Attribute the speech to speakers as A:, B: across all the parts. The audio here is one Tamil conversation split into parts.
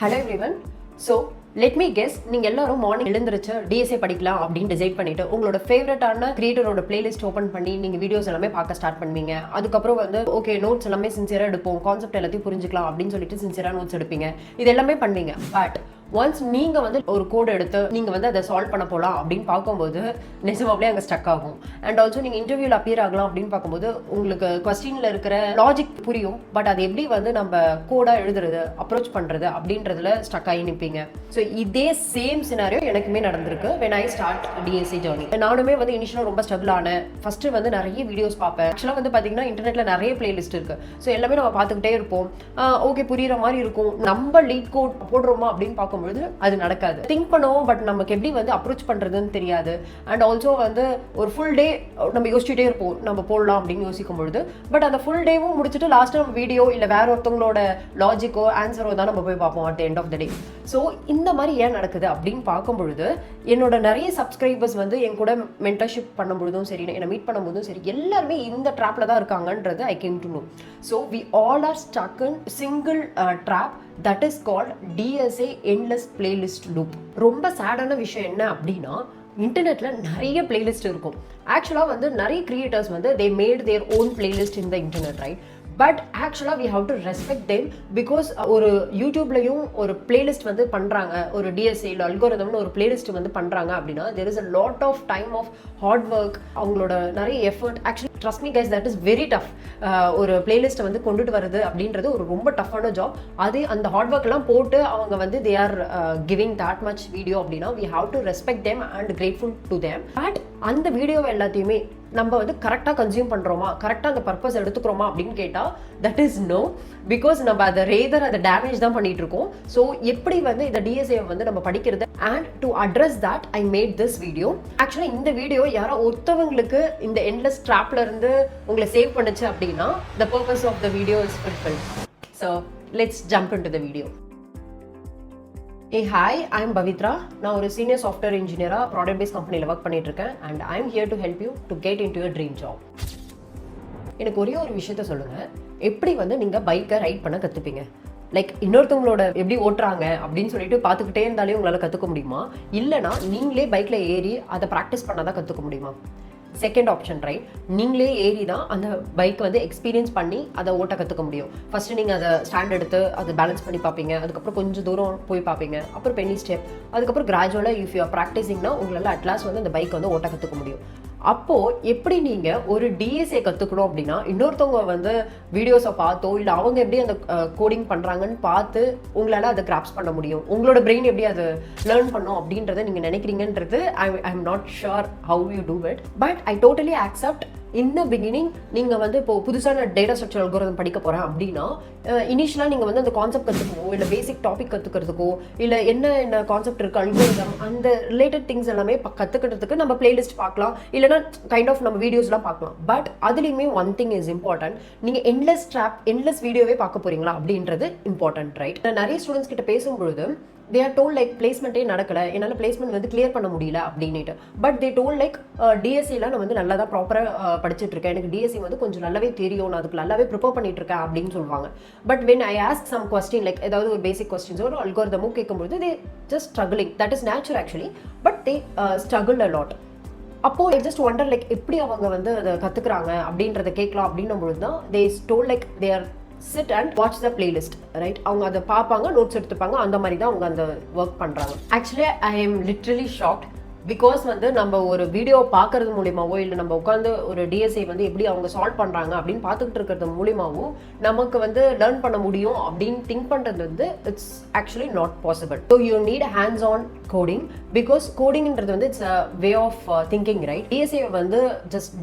A: Hello everyone. So let me guess, நீங்க எல்லாரும் மார்னிங் எழுந்திருச்சு DSA படிக்கலாம் அப்படின்னு டிசைட் பண்ணிட்டு உங்களோட ஃபேவரட்டான கிரியேட்டரோட பிளேலிஸ்ட் ஓபன் பண்ணி நீங்க வீடியோஸ் எல்லாமே பார்க்க ஸ்டார்ட் பண்ணுவீங்க. அதுக்கப்புறம் வந்து ஓகே நோட்ஸ் எல்லாமே சின்சியரா எடுப்போம், கான்செப்ட் எல்லாத்தையும் புரிஞ்சுக்கலாம் அப்படின்னு சொல்லிட்டு சின்சியரா நோட்ஸ் எடுப்பீங்க. இது எல்லாமே பண்ணுவீங்க. பட் ஒன்ஸ் நீங்க வந்து ஒரு கோட் எடுத்து நீங்க வந்து அதை சால்வ் பண்ண போலாம் அப்படின்னு பார்க்கும்போது நிஜமாவே அங்கே ஸ்டக் ஆகும். அண்ட் ஆல்சோ நீங்க இன்டர்வியூல அப்பியர் ஆகலாம் அப்படின்னு பார்க்கும்போது உங்களுக்கு கொஸ்டின்ல இருக்கிற லாஜிக் புரியும், பட் அது எப்படி வந்து நம்ம கோடா எழுதுறது அப்ரோச் பண்றது அப்படின்றதுல ஸ்டக் ஆகி நிற்பீங்க. ஸோ இதே சேம் சினாரியோ எனக்குமே நடந்திருக்கு when I start DSA journey. நானுமே வந்து இனிஷியலாக ரொம்ப ஸ்ட்ரகிள் ஆனேன். ஃபர்ஸ்ட் வந்து நிறைய வீடியோஸ் பார்ப்பேன். ஆக்சுவலாக வந்து பார்த்தீங்கன்னா இன்டர்நெட்ல நிறைய பிளேலிஸ்ட் இருக்கு. ஸோ எல்லாமே நம்ம பார்த்துக்கிட்டே இருப்போம். ஓகே புரியுற மாதிரி இருக்கும். நம்ம லீட் கோட் போடுறோமா அப்படின்னு பார்க்கும்போது அது நடக்காது. திங்க் பண்ணுவோம், பட் நமக்கு எப்படி வந்து அப்ரோச் பண்றதுன்னு தெரியாது. அண்ட் ஆல்சோ வந்து ஒரு ஃபுல் டே நம்ம யோசிச்சுட்டே இருப்போம் நம்ம போடலாம் அப்படின்னு யோசிக்கும் பொழுது, பட் அந்த ஃபுல் டேவும் முடிச்சுட்டு லாஸ்ட் நம்ம வீடியோ இல்லை வேற ஒருத்தவங்களோட லாஜிக்கோ ஆன்சரோ தான் நம்ம போய் பார்ப்போம் at end of the day. So இந்த மாதிரி ஏன் நடக்குது அப்படின்னு பார்க்கும் பொழுது என்னோட நிறைய சப்ஸ்கிரைபர்ஸ் வந்து என் கூட மென்டர்ஷிப் பண்ணும்பொழுதும் சரி, என்னை மீட் பண்ணும்போதும் சரி, எல்லாருமே இந்த ட்ராப்ல தான் இருக்காங்கன்றது I came to know. So we all are stuck in single trap that is called DSA Endless playlist loop. ரொம்ப சேடான விஷயம் என்ன அப்படின்னா இன்டர்நெட்ல நிறைய பிளேலிஸ்ட் இருக்கும். ஆக்சுவலா வந்து நிறைய கிரியேட்டர்ஸ் வந்து they made their own playlist in the internet, right? But ஆக்சுவலாக we have to respect them because ஒரு யூடியூப்லையும் ஒரு பிளேலிஸ்ட் வந்து பண்ணுறாங்க, ஒரு டிஎஸ்ஏல அல்கோரிதம்னு ஒரு பிளேலிஸ்ட் வந்து பண்ணுறாங்க அப்படின்னா there is a lot of time of hard work, அவங்களோட நிறைய effort. Actually trust me guys, that is very tough. ஒரு பிளேலிஸ்ட்டை வந்து கொண்டுட்டு வருது அப்படின்றது ஒரு ரொம்ப டஃப்பான ஜாப். அது அந்த ஹார்ட் ஒர்க் எல்லாம் போட்டு அவங்க வந்து they are giving that much video அப்படின்னா we have to respect them and grateful to them. But அந்த வீடியோவை எல்லாத்தையுமே நம்ம வந்து கரெக்டாக கன்சியூம் பண்ணுறோமா, கரெக்டாக அந்த பர்பஸ் எடுத்துக்கிறோமா அப்படின்னு கேட்டால் தட் இஸ் நோ. பிகாஸ் நம்ம அதை ரேதர் அதை டேமேஜ் தான் பண்ணிட்டு இருக்கோம். ஸோ எப்படி வந்து இந்த டிஎஸ்ஏ வந்து நம்ம படிக்கிறது and to address that I made this video. Actually இந்த வீடியோ யாரோ ஒருத்தவங்களுக்கு இந்த எண்ட்லெஸ் ட்ராப்ல இருந்து உங்களை சேவ் பண்ணுச்சு அப்படின்னா the purpose of the video is fulfilled. So let's jump into the video. Hey, hi, I'm Bavitra. நான் ஒரு சீனியர் சாஃப்ட்வேர் இன்ஜினியராக ப்ராடக்ட் பேஸ்ட் கம்பெனியில் ஒர்க் பண்ணிட்டு இருக்கேன். And I am here to help you to get into your dream job. எனக்கு ஒரே ஒரு விஷயத்த சொல்லுங்கள், எப்படி வந்து நீங்கள் பைக்கை ரைட் பண்ண கற்றுப்பீங்க? லைக் இன்னொருத்தவங்களோட எப்படி ஓட்டுறாங்க அப்படின்னு சொல்லிட்டு பார்த்துக்கிட்டே இருந்தாலே உங்களால் கற்றுக்க முடியுமா? இல்லைனா நீங்களே பைக்கில் ஏறி அதை ப்ராக்டிஸ் பண்ணால் தான் கற்றுக்க முடியுமா? Second option right. நீங்களே ஏறி தான் அந்த பைக் வந்து எக்ஸ்பீரியன்ஸ் பண்ணி அதை ஓட்ட கற்றுக்க முடியும். ஃபர்ஸ்ட் நீங்கள் அதை ஸ்டாண்ட் எடுத்து அதை பேலன்ஸ் பண்ணி பார்ப்பீங்க, அதுக்கப்புறம் கொஞ்சம் தூரம் போய் பார்ப்பீங்க, அப்புறம் பென்னி ஸ்டெப், அதுக்கப்புறம் கிராஜுவலாக இஃப் யூ ஆர் ப்ராக்டிஸிங்னா உங்களால் அட்லாஸ்ட் வந்து அந்த பைக் வந்து ஓட்ட கற்றுக்க முடியும். அப்போது எப்படி நீங்கள் ஒரு டிஎஸ்ஏ கற்றுக்கணும் அப்படின்னா இன்னொருத்தவங்க வந்து வீடியோஸை பார்த்தோ இல்லை அவங்க எப்படி அந்த கோடிங் பண்ணுறாங்கன்னு பார்த்து உங்களால் அதை கிராப்ஸ் பண்ண முடியும். உங்களோட பிரெயின் எப்படி அதை லேர்ன் பண்ணோம் அப்படின்றத நீங்கள் நினைக்கிறீங்கன்றது I am not sure how you do it. But I totally accept in the beginning நீங்கள் வந்து இப்போ புதுசான டேட்டா ஸ்ட்ரக்சர் அல்கோரிதம் படிக்க போகிறேன் அப்படின்னா இனிஷியலாக நீங்கள் வந்து அந்த கான்செப்ட் கற்றுக்கோ இல்லை பேசிக் டாபிக் கற்றுக்கிறதுக்கோ இல்லை என்ன கான்செப்ட் இருக்குது அல்கோரிதம் அந்த ரிலேட்டட் திங்ஸ் எல்லாமே கற்றுக்கிறதுக்கு நம்ம பிளேலிஸ்ட் பார்க்கலாம், இல்லைனா கைண்ட் ஆஃப் நம்ம வீடியோஸ்லாம் பார்க்கலாம். பட் அதுலேயுமே ஒன் திங் இஸ் இம்பார்ட்டன்ட், நீங்கள் எண்ட்லெஸ் வீடியோவே பார்க்க போகிறீங்களா அப்படின்றது இம்பார்ட்டன்ட், ரைட்? நிறைய ஸ்டூடெண்ட்ஸ் கிட்ட பேசும்பொழுது they are told like பிளேஸ்மெண்ட்டே நடக்கலை, என்னால் பிளேஸ்மெண்ட் வந்து கிளியர் பண்ண முடியல அப்படின்ட்டு. பட் they told like டிஎஸ்சியில் நான் வந்து நல்லா தான் ப்ராப்பராக படிச்சுட்டு இருக்கேன், எனக்கு டிஎஸ்சி வந்து கொஞ்சம் நல்லாவே தெரியும், நான் அதுக்கு நல்லாவே ப்ரிப்பேர் பண்ணிட்டு இருக்கேன் அப்படின்னு சொல்லுவாங்க. But when I ask some question like ஏதாவது ஒரு பேசிக் கொஸ்டின்ஸோ ஒரு அல்கோரிதமோ கேட்கும்போது they just struggling. that is natural actually, but they struggled a lot. அப்போ ஐ ஜஸ்ட் ஒண்டர் லைக் எப்படி அவங்க வந்து அதை கற்றுக்குறாங்க அப்படின்றத கேட்கலாம் அப்படின்னும் பொழுது தான் they told like they are sit and watch the playlist, right? அவங்க அதை பார்ப்பாங்க, நோட்ஸ் எடுத்துப்பாங்க, அந்த மாதிரி தான் அவங்க அந்த ஒர்க் பண்ணுறாங்க. Actually I am literally shocked because வந்து நம்ம ஒரு வீடியோ பார்க்கறது மூலியமாவோ இல்லை நம்ம உட்காந்து ஒரு டிஎஸ்ஏ வந்து எப்படி அவங்க சால்வ் பண்ணுறாங்க அப்படின்னு பார்த்துக்கிட்டு இருக்கிறது மூலியமாகவும் நமக்கு வந்து லேர்ன் பண்ண முடியும் அப்படின்னு திங்க் பண்ணுறது வந்து it's actually not possible. So you need hands on coding because கோடிங்ன்றது வந்து it's a way of thinking, right? DSA வந்து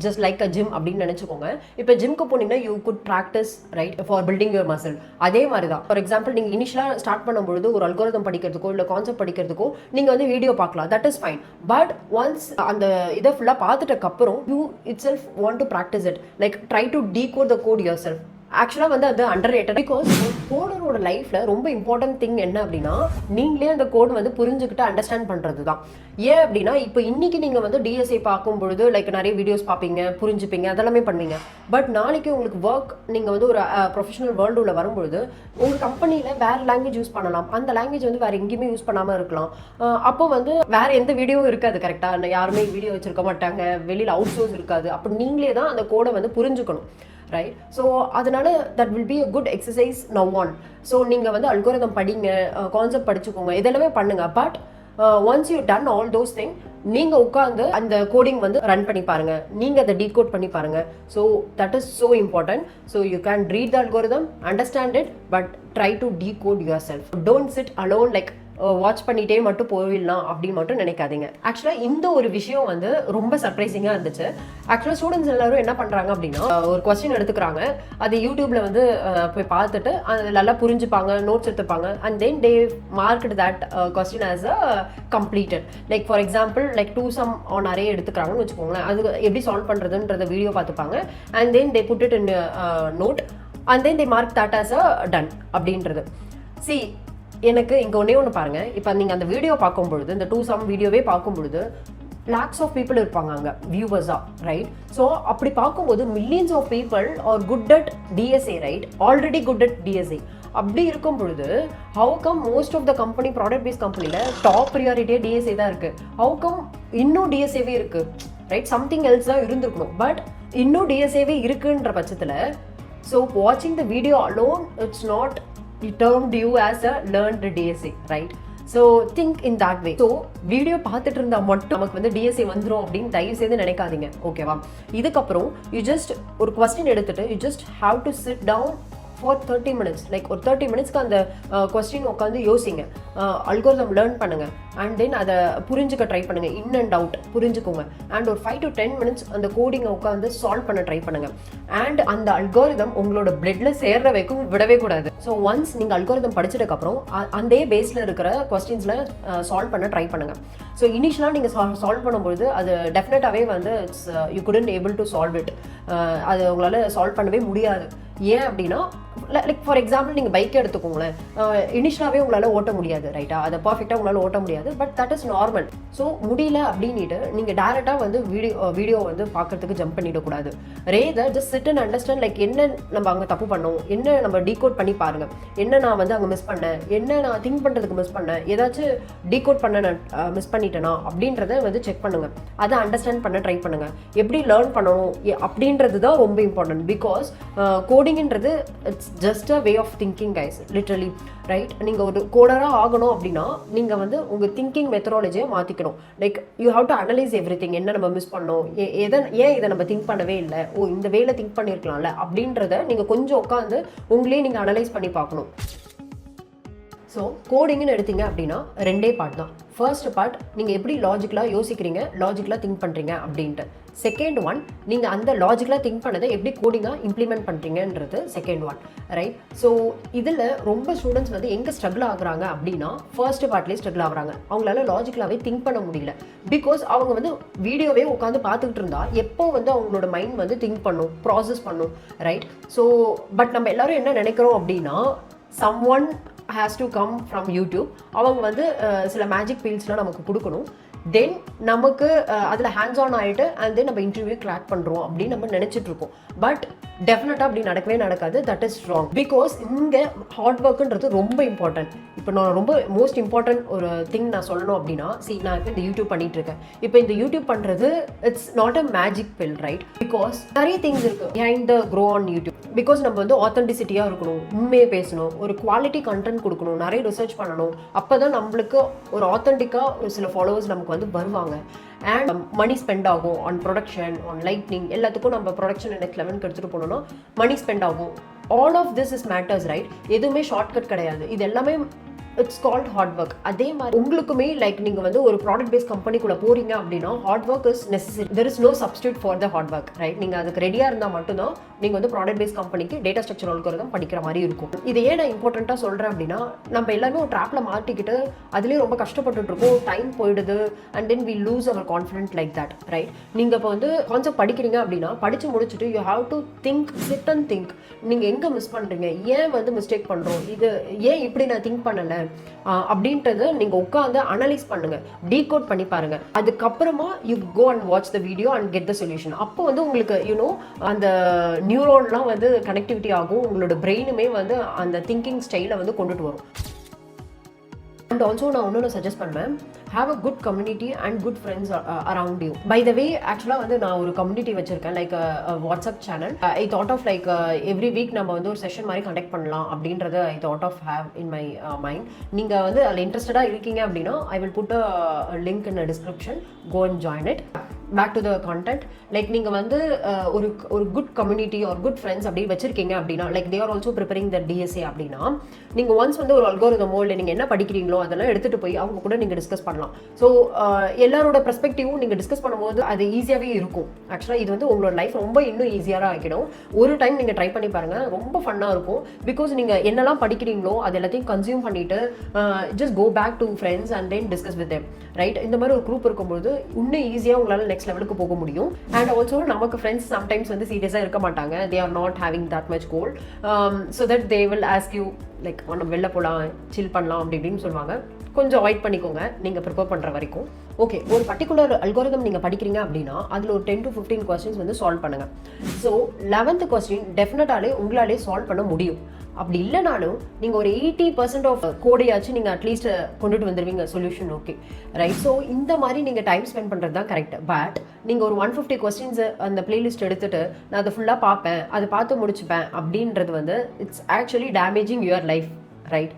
A: ஜஸ்ட் லைக் அ ஜிம் அப்படின்னு நினச்சிக்கோங்க. இப்போ ஜிம்க்கு போனீங்கன்னா you good practice, right, for building your muscle. அதே மாதிரி தான் ஃபார் எக்ஸாம்பிள் நீங்கள் இனிஷியலாக ஸ்டார்ட் பண்ணும்பொழுது ஒரு அல்கோரிதம் படிக்கிறதுக்கோ இல்லை கான்செப்ட் படிக்கிறதுக்கோ நீங்கள் வந்து வீடியோ பார்க்கலாம், that is fine. But once அந்த இதை ஃபுல்லாக பார்த்துட்டக்கப்புறம் you itself want to practice it, like try to decode the code yourself. ஆக்சுவலாக வந்து அது அண்டர் ரேட்டட். பிகாஸ் கோடரோட லைஃப்பில் ரொம்ப இம்பார்ட்டன்ட் திங் என்ன அப்படின்னா நீங்களே அந்த கோட் வந்து புரிஞ்சுக்கிட்டு அண்டர்ஸ்டாண்ட் பண்ணுறது தான். ஏன் அப்படின்னா இப்போ இன்னைக்கு நீங்கள் வந்து டிஎஸ்ஏ பார்க்கும் பொழுது லைக் நிறைய வீடியோஸ் பார்ப்பீங்க, புரிஞ்சுப்பீங்க, அதெல்லாமே பண்ணுவீங்க. பட் நாளைக்கு உங்களுக்கு ஒர்க் நீங்கள் வந்து ஒரு ப்ரொஃபஷனல் வேர்ல்டு உள்ள வரும்பொழுது உங்கள் கம்பெனியில் வேறு லாங்குவேஜ் யூஸ் பண்ணலாம், அந்த லாங்குவேஜ் வந்து வேறு எங்கேயுமே யூஸ் பண்ணாமல் இருக்கலாம். அப்போ வந்து வேறு எந்த வீடியோவும் இருக்காது, கரெக்டாக யாருமே வீடியோ வச்சுருக்க மாட்டாங்க, வெளியில் அவுட் சோர்ஸ் இருக்காது. அப்போ நீங்களே தான் அந்த கோடை வந்து புரிஞ்சுக்கணும், ரைட்? ஸோ அதனால that will be a good exercise now on. So நீங்கள் வந்து அல்கோரிதம் படிங்க, கான்செப்ட் படிச்சுக்கோங்க, இதெல்லாமே பண்ணுங்க. But once you done all those thing, நீங்கள் உட்காந்து அந்த கோடிங் வந்து ரன் பண்ணி பாருங்க, நீங்கள் அதை டீகோட் பண்ணி பாருங்க. So that is so important. So you can read the algorithm, understand it, but try to decode your self. Don't chit alone like watch பண்ணிட்டே மட்டும் போயிடலாம் அப்படின்னு மட்டும் நினைக்காதீங்க. ஆக்சுவலாக இந்த ஒரு விஷயம் வந்து ரொம்ப சர்ப்ரைசிங்காக இருந்துச்சு. ஆக்சுவலாக ஸ்டூடெண்ட்ஸ் எல்லாரும் என்ன பண்ணுறாங்க அப்படின்னா ஒரு கொஸ்டின் எடுத்துக்கிறாங்க, அது யூடியூப்ல வந்து போய் பார்த்துட்டு அது நல்லா புரிஞ்சுப்பாங்க, நோட்ஸ் எடுத்துப்பாங்க, and then they marked that question as a completed. Like for example like 2 sum நிறைய எடுத்துக்கிறாங்கன்னு வச்சுக்கோங்களேன், அது எப்படி சால்வ் பண்ணுறதுன்றத வீடியோ பார்த்துப்பாங்க, and then they put it in note, and then they mark that as a done அப்படின்றது. சி எனக்கு இங்கே ஒன்று பாருங்கள், இப்போ நீங்கள் அந்த வீடியோ பார்க்கும் பொழுது, இந்த 2 sum வீடியோவே பார்க்கும் பொழுது லேக்ஸ் ஆஃப் பீப்புள் இருப்பாங்க அங்கே வியூவர்ஸாக, ரைட்? ஸோ அப்படி பார்க்கும்போது millions of people are good at DSA, right? Already good at DSA. அப்படி இருக்கும் பொழுது how come most of the company, product based கம்பெனியில் டாப் ப்ரியாரிட்டியே டிஎஸ்ஏ தான் இருக்குது. ஹவு கம் இன்னும் டிஎஸ்ஏவே இருக்குது, ரைட்? சம்திங் எல்ஸ் தான் இருந்திருக்கணும், பட் இன்னும் டிஎஸ்ஏவே இருக்குன்ற பட்சத்தில் ஸோ வாட்சிங் the video alone it's not termed you as a learned DSA, right? So think in that way. So video பார்த்துட்டு இருந்தால் மட்டும் நமக்கு வந்து டிஎஸ்ஏ வந்துடும் அப்படின்னு தயவு செய்து நினைக்காதீங்க, ஓகேவா? இதுக்கப்புறம் யூ ஜஸ்ட் ஒரு கொஸ்டின் எடுத்துட்டு you just have to sit down for 30 minutes. Like ஒரு 30 minutesக்கு அந்த கொஸ்டின் உட்காந்து யோசிங்க, அல்கோரிதம் லேர்ன் பண்ணுங்க, அண்ட் தென் அதை புரிஞ்சுக்க ட்ரை பண்ணுங்க, இன் அண்ட் அவுட் புரிஞ்சுக்கோங்க, அண்ட் ஒரு 5 to 10 minutes அந்த கோடிங்கை உட்காந்து சால்வ் பண்ண ட்ரை பண்ணுங்க. அண்ட் அந்த அல்கோரிதம் உங்களோட பிளட்ல சேர்ற வரைக்கும் விடவே கூடாது. ஸோ ஒன்ஸ் நீங்கள் அல்கோரிதம் படிச்சதுக்கப்புறம் அந்த பேஸில் இருக்கிற கொஸ்டின்ஸில் சால்வ் பண்ண ட்ரை பண்ணுங்க. ஸோ இனிஷியலாக நீங்கள் சால்வ் பண்ணும்போது அது டெஃபினட்டாகவே வந்து it's you couldn't able to solve it. அது உங்களால் சால்வ் பண்ணவே முடியாது. ஏன் அப்படின்னா லைக் ஃபார் எக்ஸாம்பிள் நீங்கள் பைக்கை எடுத்துக்கோங்களேன், இனிஷியலாகவே உங்களால் ஓட்ட முடியாது, ரைட்டா? அதை பர்ஃபெக்டாக உங்களால் ஓட்ட முடியாது, but that is normal. So முடியல அப்படின்ட்டு நீங்கள் டேரெக்டாக வந்து வீடியோ வந்து பார்க்கறதுக்கு ஜம்ப் பண்ணிடக்கூடாது. Rather just sit and understand like என்ன நம்ம அங்கே தப்பு பண்ணோம், என்ன நம்ம டீகோட் பண்ணி பாருங்க, என்ன நான் வந்து அங்கே மிஸ் பண்ணேன், என்ன நான் திங்க் பண்ணுறதுக்கு மிஸ் பண்ணேன், ஏதாச்சும் டீகோட் பண்ண நான் மிஸ் பண்ணிட்டேனா அப்படின்றத வந்து செக் பண்ணுங்க, அதை அண்டர்ஸ்டாண்ட் பண்ண ட்ரை பண்ணுங்க, எப்படி லேர்ன் பண்ணணும் அப்படின்றது தான் ரொம்ப இம்பார்ட்டன்ட். பிகாஸ் கோடிங்ன்றது it's just a way of thinking guys, literally, right? நீங்கள் ஒரு கோடராக ஆகணும் அப்படின்னா நீங்கள் வந்து உங்கள் திங்கிங் மெத்தடாலஜியை மாற்றிக்கணும். Like you have to analyse every thing, என்ன நம்ம மிஸ் பண்ணோம், ஏன் இதை நம்ம திங்க் பண்ணவே இல்லை, இந்த வேலை திங்க் பண்ணியிருக்கலாம்ல அப்படின்றத நீங்கள் கொஞ்சம் உட்காந்து உங்களே நீங்கள் அனலைஸ் பண்ணி பார்க்கணும். ஸோ கோடிங்னு எடுத்தீங்க அப்படின்னா 2 பார்ட் தான். ஃபர்ஸ்ட் பார்ட் நீங்கள் எப்படி லாஜிக்கலாக யோசிக்கிறீங்க, லாஜிக்கலாக திங்க் பண்ணுறீங்க அப்படின்ட்டு. செகண்ட் ஒன் நீங்கள் அந்த லாஜிக்கலாக திங்க் பண்ணதை எப்படி கோடிங்காக இம்ப்ளிமெண்ட் பண்ணுறீங்கன்றது செகண்ட் ஒன், ரைட்? ஸோ இதில் ரொம்ப ஸ்டூடெண்ட்ஸ் வந்து எங்கே ஸ்ட்ரகிள் ஆகுறாங்க அப்படின்னா ஃபர்ஸ்ட் பார்ட்லேயே ஸ்ட்ரகிள் ஆகுறாங்க. அவங்களால லாஜிக்கலாகவே திங்க் பண்ண முடியல. பிகாஸ் அவங்க வந்து வீடியோவே உட்காந்து பார்த்துக்கிட்டு இருந்தா எப்போ வந்து அவங்களோட மைண்ட் வந்து திங்க் பண்ணும், ப்ராசஸ் பண்ணும், ரைட்? ஸோ பட் நம்ம எல்லாரும் என்ன நினைக்கிறோம் அப்படின்னா someone has to come from YouTube. அவங்க வந்து சில மேஜிக் பீல்ஸ்லாம் நமக்கு கொடுக்கணும், தென் நமக்கு அதில் ஹேண்ட்ஸ் ஆன் ஆகிட்டு அண்ட் தென் நம்ம இன்டர்வியூ கிராக் பண்ணுறோம் அப்படின்னு நம்ம நினச்சிட்டு இருக்கோம். பட் டெஃபினட்டாக அப்படி நடக்கவே நடக்காது. That is wrong. பிகாஸ் இங்கே ஹார்ட் ஒர்க்குன்றது ரொம்ப இம்பார்ட்டன்ட். இப்போ நான் ரொம்ப மோஸ்ட் இம்பார்ட்டன்ட் ஒரு திங் நான் சொல்லணும் அப்படின்னா, நான் இப்போ இந்த யூடியூப் பண்ணிட்டு இருக்கேன். இப்போ இந்த யூடியூப் பண்ணுறது it's not a magic bill, right? Because நிறைய திங்ஸ் இருக்குது behind the grow on YouTube. Because நம்ம வந்து ஆத்தென்டிசிட்டியாக இருக்கணும், உண்மையை பேசணும், ஒரு குவாலிட்டி கண்டென்ட் கொடுக்கணும், நிறைய ரிசர்ச் பண்ணணும். அப்போ தான் நம்மளுக்கு ஒரு ஆத்தென்டிக்காக ஒரு சில ஃபாலோவர்ஸ் நமக்கு வந்து வருவாங்க. அண்ட் மணி ஸ்பெண்ட் ஆகும் ஆன் ப்ரொடக்ஷன், ஆன் லைட்னிங், எல்லாத்துக்கும் நம்ம ப்ரொடக்ஷன் நெக்ஸ்ட் லெவலுக்கு எடுத்துகிட்டு போனோம்னா மணி ஸ்பெண்ட் ஆகும். All of this is matters, right? எதுவுமே ஷார்ட்கட் கிடையாது. இது எல்லாமே இட்ஸ் கால்ட் ஹார்ட் ஒர்க். அதே மாதிரி உங்களுக்குமே லைக் நீங்கள் வந்து ஒரு ப்ராடக்ட் பேஸ்ட் கம்பெனிக்குள்ளே போகிறீங்க அப்படின்னா hard work is necessary. There is no substitute for the hard work, right? நீங்கள் அதுக்கு ரெடியாக இருந்தால் மட்டும்தான் நீங்கள் வந்து ப்ராடக்ட் பேஸ்ட் கம்பெனிக்கு டேட்டா ஸ்ட்ரக்சர் அல்காரிதம் படிக்கிற மாதிரி இருக்கும். இது ஏன் நான் இம்பார்ட்டண்ட்டாக சொல்கிறேன் அப்படின்னா, நம்ம எல்லாமே ஒரு ட்ராப்பில் மாட்டிக்கிட்டு அதுலேயே ரொம்ப கஷ்டப்பட்டுட்டு இருக்கோம், டைம் போயிடுது, and then we lose our confident like that, right? நீங்கள் இப்போ வந்து கான்செப்ட் படிக்கிறீங்க அப்படின்னா படித்து முடிச்சுட்டு you have to think, sit and think. நீங்கள் எங்கே மிஸ் பண்ணுறீங்க, ஏன் வந்து மிஸ்டேக் பண்ணுறோம், இது ஏன் இப்படி நான் திங்க் பண்ணலை அப்படின்றது நீங்கள் உட்காந்து அனலைஸ் பண்ணுங்கள், டீகோட் பண்ணி பாருங்கள். அதுக்கப்புறமா you go and watch the video and get the solution. அப்போ வந்து உங்களுக்கு யூனோ அந்த நியூரோன்லாம் வந்து கனெக்டிவிட்டி ஆகும், உங்களோட பிரெயினுமே வந்து அந்த திங்கிங் ஸ்டைலை வந்து கொண்டுட்டு வரும். அண்ட் ஆல்சோ நான் ஒன்று சஜஸ்ட் பண்ணுவேன், have a good community and good friends around you. By the way ஆக்சுவலாக வந்து நான் ஒரு கம்யூனிட்டி வச்சிருக்கேன், like WhatsApp channel. I thought of like every week நம்ம வந்து ஒரு செஷன் மாதிரி கண்டக்ட் பண்ணலாம் அப்படின்றத I thought of have in my mind. நீங்கள் வந்து அதில் இன்ட்ரெஸ்டடாக இருக்கீங்க அப்படின்னா I will put a link in description, go and join it. Back to the content, like நீங்கள் வந்து ஒரு குட் கம்யூனிட்டி ஒரு குட் ஃப்ரெண்ட்ஸ் அப்படி வச்சிருக்கீங்க அப்படின்னா, like they are also preparing the DSA அப்படின்னா, நீங்கள் ஒன்ஸ் வந்து ஒரு அல்காரிதமோ இல்லை நீங்கள் என்ன படிக்கிறீங்களோ அதெல்லாம் எடுத்துகிட்டு போய் அவங்க கூட நீங்கள் டிஸ்கஸ் பண்ணலாம். ஸோ எல்லாரோட பெர்ஸ்பெக்டிவும் நீங்கள் டிஸ்கஸ் பண்ணும்போது அது ஈஸியாகவே இருக்கும். ஆக்சுவலாக இது வந்து உங்களோட லைஃப் ரொம்ப இன்னும் ஈஸியாக ஆகிடும். ஒரு டைம் நீங்கள் ட்ரை பண்ணி பாருங்கள், ரொம்ப ஃபன்னாக இருக்கும். பிகாஸ் நீங்கள் என்னெல்லாம் படிக்கிறீங்களோ அது எல்லாத்தையும் கன்சியூம் பண்ணிவிட்டு just go back to friends and then discuss with them, right? இந்த மாதிரி ஒரு குரூப் இருக்கும்போது இன்னும் ஈஸியாக உங்களால் நெக்ஸ்ட் லெவலுக்கு போக முடியும். அண்ட் ஆல்சோ நமக்கு ஃப்ரெண்ட்ஸ் சம்டைம்ஸ் வந்து சீரியஸாக இருக்க மாட்டாங்க, they are not having that much goal, so that they will ask you like நம்ம வெளில போகலாம், சில் பண்ணலாம் அப்படி இப்படின்னு சொல்லுவாங்க. கொஞ்சம் அவாய்ட் பண்ணிக்கோங்க நீங்கள் ப்ரிப்பேர் பண்ணுற வரைக்கும். ஓகே, ஒரு பர்டிகுலர் அல்காரிதம் நீங்கள் படிக்கிறீங்க அப்படின்னா அதில் ஒரு 10 to 15 கொஸ்டின்ஸ் வந்து சால்வ் பண்ணுங்கள். ஸோ 11th கொஸ்டின் டெஃபினட்டாலே உங்களாலே சால்வ் பண்ண முடியும். அப்படி இல்லைனாலும் நீங்கள் ஒரு 80% ஆஃப் கோடையாச்சும் நீங்கள் அட்லீஸ்ட் கொண்டுட்டு வந்துடுவீங்க சொல்யூஷன். Okay, right? ஸோ இந்த மாதிரி நீங்கள் டைம் ஸ்பெண்ட் பண்ணுறது தான் கரெக்ட். பட் நீங்கள் ஒரு 150 கொஸ்டின்ஸ் அந்த பிளேலிஸ்ட் எடுத்துகிட்டு நான் அதை ஃபுல்லாக பார்ப்பேன், அதை பார்த்து முடிச்சுப்பேன் அப்படின்றது வந்து it's actually damaging your life, right?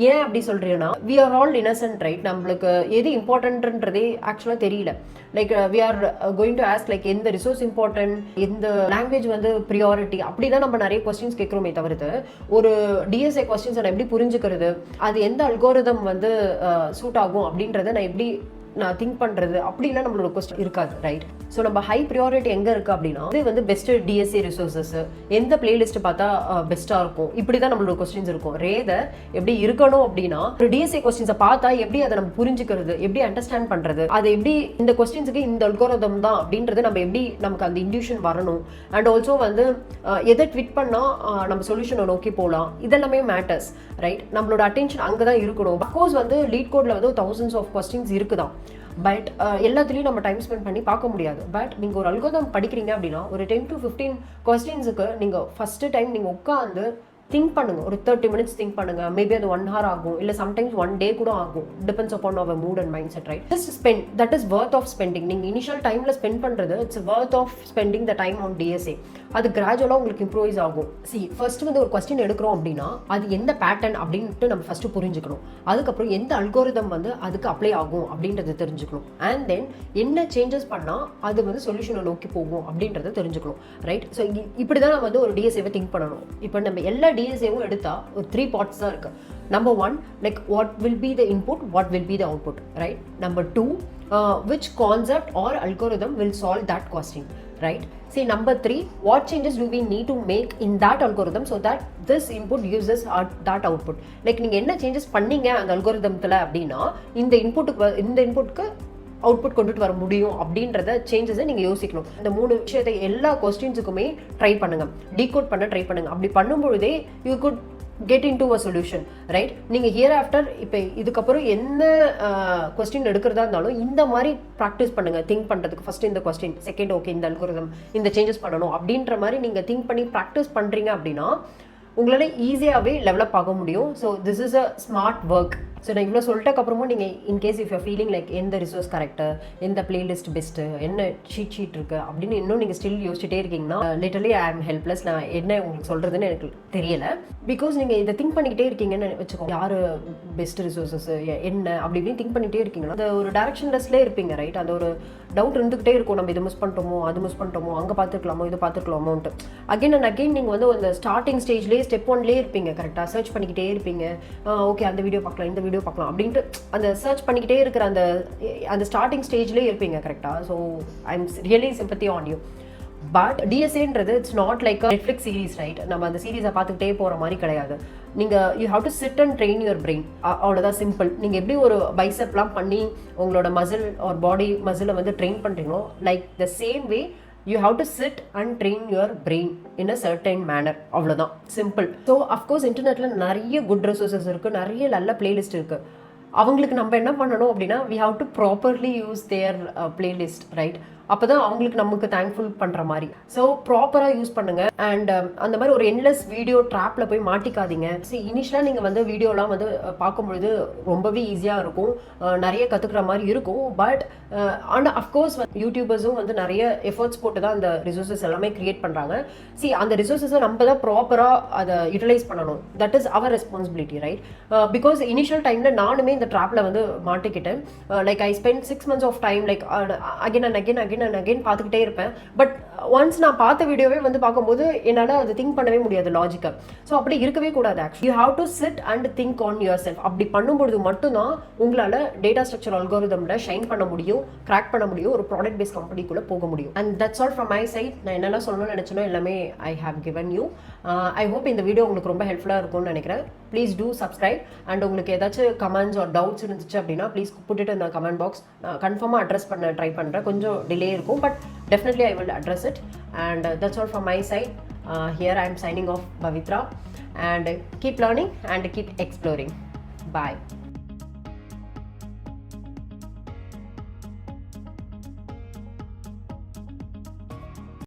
A: ஏன் அப்படி சொல்கிறீங்கன்னா, we are all innocent, right? நம்மளுக்கு எது இம்பார்ட்டன்ட்ன்றதே ஆக்சுவலாக தெரியல. Like we are going to ask like எந்த ரிசோர்ஸ் இம்பார்ட்டன்ட், எந்த லாங்குவேஜ் வந்து ப்ரியாரிட்டி, அப்படி தான் நம்ம நிறைய கொஸ்டின்ஸ் கேட்குறோமே தவிர்த்து ஒரு DSA கொஸ்டின்ஸை நான் எப்படி புரிஞ்சுக்கிறது, அது எந்த அல்கோரிதம் வந்து சூட் ஆகும் அப்படின்றத நான் திங்க் பண்ணுறது அப்படின்னா நம்மளோட கொஸ்டின் இருக்காது, ரைட்? ஸோ நம்ம ஹை ப்ரியாரிட்டி எங்கே இருக்குது அப்படின்னா இது வந்து பெஸ்ட்டு DSA ரிசோர்ஸஸ், எந்த பிளேலிஸ்ட் பார்த்தா பெஸ்ட்டாக இருக்கும், இப்படி தான் நம்மளோட கொஸ்டின்ஸ் இருக்கும். ரேதர் எப்படி இருக்கணும் அப்படின்னா ஒரு DSA கொஸ்டின்ஸை பார்த்தா எப்படி அதை நம்ம புரிஞ்சுக்கிறது, எப்படி அண்டர்ஸ்டாண்ட் பண்ணுறது, அது எப்படி இந்த கொஸ்டின்ஸுக்கு இந்த அல்கோரிதம் தான் அப்படின்றது நம்ம எப்படி நமக்கு அந்த இன்ட்யூஷன் வரணும். அண்ட் ஆல்சோ வந்து எதை ட்விட் பண்ணால் நம்ம சொல்யூஷனை நோக்கி போகலாம், இதெல்லாமே மேட்டர்ஸ், ரைட்? நம்மளோட அட்டென்ஷன் அங்கே தான் இருக்கணும். அஃப்கோர்ஸ் வந்து LeetCodeல வந்து thousands ஆஃப் கொஸ்டின்ஸ் இருக்குதான், பட் எல்லாத்துலேயும் நம்ம டைம் ஸ்பெண்ட் பண்ணி பார்க்க முடியாது. பட் நீங்கள் ஒரு அல்கோரிதம் படிக்கிறீங்க அப்படின்னா ஒரு 10 to 15 கொஸ்டின்ஸுக்கு நீங்கள் ஃபஸ்ட்டு டைம் நீங்கள் உட்காந்து திங்க் பண்ணுங்கள். ஒரு 30 minutes திங்க் பண்ணுங்கள். மேபி அது 1 hour ஆகும், இல்லை சம்டைம்ஸ் 1 day கூட ஆகும். Depends upon our mood and mind set, right? Just spend, that is worth of spending. நீங்கள் இனிஷியல் டைமில் ஸ்பெண்ட் பண்ணுறது it's worth of spending the time on DSA. அது கிராஜுவலாக உங்களுக்கு இம்ப்ரூவைஸ் ஆகும். ஃபர்ஸ்ட் வந்து ஒரு கொஸ்டின் எடுக்கிறோம் அப்படின்னா அது எந்த பேட்டர்ன் அப்படின்ட்டு நம்ம ஃபஸ்ட்டு புரிஞ்சுக்கணும். அதுக்கப்புறம் எந்த அல்கோரிதம் வந்து அதுக்கு அப்ளை ஆகும் அப்படின்றத தெரிஞ்சுக்கணும். அண்ட் தென் என்ன சேஞ்சஸ் பண்ணால் அது வந்து சொல்யூஷனை நோக்கி போகும் அப்படின்றத தெரிஞ்சுக்கணும், ரைட்? ஸோ இப்படி தான் நம்ம வந்து ஒரு DSAவை திங்க் பண்ணணும். இப்போ நம்ம எல்லா DSAவும் எடுத்தால் ஒரு 3 parts தான் இருக்குது. Number 1, like what will be the input, what will be the output, right? Number 2, which concept or algorithm will solve that question, right? See, number 3, what changes do we need to make in that algorithm so that this input gives us that output. Like நீங்கள் என்ன சேஞ்சஸ் பண்ணீங்க அந்த அல்கோரிதத்தில் அப்படின்னா இந்த இன்புட்டுக்கு அவுட்புட் கொண்டுட்டு வர முடியும் அப்படின்றத சேஞ்சஸை நீங்கள் யோசிக்கணும். இந்த 3 விஷயத்தை எல்லா கொஸ்டின்ஸுக்குமே ட்ரை பண்ணுங்கள், டீகோட் பண்ண ட்ரை பண்ணுங்கள். அப்படி பண்ணும்பொழுதே you could get into a solution, right? நீங்கள் ஹியர் ஆஃப்டர் இப்போ இதுக்கப்புறம் என்ன கொஸ்டின் எடுக்கிறதா இருந்தாலும் இந்த மாதிரி ப்ராக்டிஸ் பண்ணுங்கள். திங்க் பண்ணுறதுக்கு ஃபஸ்ட்டு இந்த கொஸ்டின், செகண்ட் ஓகே இந்த அல்கோரிதம் இந்த சேஞ்சஸ் பண்ணணும் அப்படின்ற மாதிரி நீங்கள் திங்க் பண்ணி ப்ராக்டிஸ் பண்ணுறீங்க அப்படின்னா உங்களால் ஈஸியாகவே டெவலப் ஆக முடியும். So this is a smart work. So நான் இவ்வளோ சொல்லிட்டக்கப்புறமும் நீங்கள் in case if you feeling like எந்த ரிசோர்ஸ் கரெக்டு, எந்த பிளேலிஸ்ட் பெஸ்ட்டு, என்ன ஷீட் இருக்குது அப்படின்னு இன்னும் நீங்கள் ஸ்டில் யோசிச்சுட்டே இருக்கீங்கன்னா லிட்டரலி ஐ ஆம் ஹெல்ப்லெஸ். நான் என்ன உங்களுக்கு சொல்கிறதுன்னு எனக்கு தெரியலை. பிகாஸ் நீங்கள் இதை திங்க் பண்ணிக்கிட்டே இருக்கீங்கன்னு வச்சுக்கோங்க, யார் பெஸ்ட் ரிசோர்ஸஸ் என்ன அப்படி இப்படின்னு திங்க் பண்ணிகிட்டே இருக்கீங்கன்னா அந்த ஒரு டேரக்ஷன்லெஸ்லேயே இருப்பீங்க, ரைட்? அந்த ஒரு டவுட் இருந்துக்கிட்டே இருக்கும், நம்ம இது மிஸ் பண்ணிட்டோமோ அது மிஸ் பண்ணிட்டோமோ, அங்கே பார்த்துக்கலாமோ இது பார்த்துக்கலாமோன்ட்டு. அகைன் அண்ட் அகைன் நீங்கள் வந்து அந்த ஸ்டார்டிங் ஸ்டேஜ்லேயே ஸ்டெப் 1லேயே இருப்பீங்க, கரெக்டாக சர்ச் பண்ணிக்கிட்டே இருப்பீங்க. ஓகே அந்த வீடியோ பார்க்கலாம் இந்த வீடியோ பார்க்கலாம் அப்படின்ட்டு அந்த சர்ச் பண்ணிக்கிட்டே இருக்கிற அந்த ஸ்டார்டிங் ஸ்டேஜ்லேயே இருப்பீங்க, கரெக்டாக? So I am really sympathy on you. But டிஎஸ்ஏன்றது it's not like Netflix series, right? நம்ம அந்த சீரீஸை பார்த்துக்கிட்டே போகிற மாதிரி கிடையாது. நீங்கள் you have to sit and train your brain. அவ்வளோதான், சிம்பிள். நீங்கள் எப்படி ஒரு பைசப்லாம் பண்ணி உங்களோட மசில் ஒரு பாடி மசிலை வந்து ட்ரெயின் பண்ணுறீங்களோ, like the same way you have to sit and train your brain in a certain manner. அவ்வளோதான், சிம்பிள். ஸோ அஃப்கோர்ஸ் இன்டர்நெட்டில் நிறைய குட் ரிசோர்ஸஸ் இருக்குது, நிறைய நல்ல பிளேலிஸ்ட் இருக்குது. அவங்களுக்கு நம்ம என்ன பண்ணணும் அப்படின்னா, we have to properly use their playlist, right? அப்போ தான் அவங்களுக்கு நமக்கு தேங்க்ஃபுல் பண்ணுற மாதிரி. ஸோ ப்ராப்பராக யூஸ் பண்ணுங்கள். அண்ட் அந்த மாதிரி ஒரு என்லெஸ் வீடியோ ட்ராப்பில் போய் மாட்டிக்காதீங்க. சரி, இனிஷியலாக நீங்கள் வந்து வீடியோலாம் வந்து பார்க்கும்பொழுது ரொம்பவே ஈஸியாக இருக்கும், நிறைய கற்றுக்குற மாதிரி இருக்கும். பட் அண்ட் அஃப்கோர்ஸ் யூடியூபர்ஸும் வந்து நிறைய எஃபர்ட்ஸ் போட்டு தான் அந்த ரிசோர்ஸஸ் எல்லாமே க்ரியேட் பண்ணுறாங்க. சி, அந்த ரிசோர்ஸஸை நம்ம தான் ப்ராப்பராக அதை யூட்டிலைஸ் பண்ணணும். That is our responsibility, right? Because initial டைமில் நானுமே இந்த ட்ராப்பில் வந்து மாட்டிக்கிட்டேன். Like I spend 6 months of time, like again and again again and again பார்த்துக்கிட்டே இருப்பேன். பட் ஒன்ஸ் நான் பார்த்த வீடியோவே வந்து பார்க்கும்போது என்னால் அது திங்க் பண்ணவே முடியாது லாஜிக்கா. ஸோ அப்படி இருக்கவே கூடாது. Actually you have to sit and think on your self. அப்படி பண்ணும்பொழுது மட்டும்தான் உங்களால் டேட்டா ஸ்ட்ரக்சர் அல்கோரிதமில் ஷைன் பண்ண முடியும், கிராக் பண்ண முடியும், ஒரு ப்ராடக்ட் பேஸ்ட் கம்பெனிக்குள்ளே போக முடியும். And that's all from my side. நான் என்னெல்லாம் சொல்லணும்னு நினச்சனோ எல்லாமே I have given you. I hope இந்த வீடியோ உங்களுக்கு ரொம்ப ஹெல்ப்ஃபுல்லாக இருக்கும்னு நினைக்கிறேன். Please do subscribe. அண்ட் உங்களுக்கு ஏதாச்சும் கமெண்ட்ஸ் ஆர் டவுட்ஸ் இருந்துச்சு அப்படின்னா ப்ளீஸ் புட் இந்த கமெண்ட் பாக்ஸ். நான் கன்ஃபார்மாக அட்ரஸ் பண்ண ட்ரை பண்ணுறேன். கொஞ்சம் டிலே இருக்கும், but definitely I will address it. And that's all from my side. Here I am signing off, Bavitra, and keep learning and keep exploring. Bye.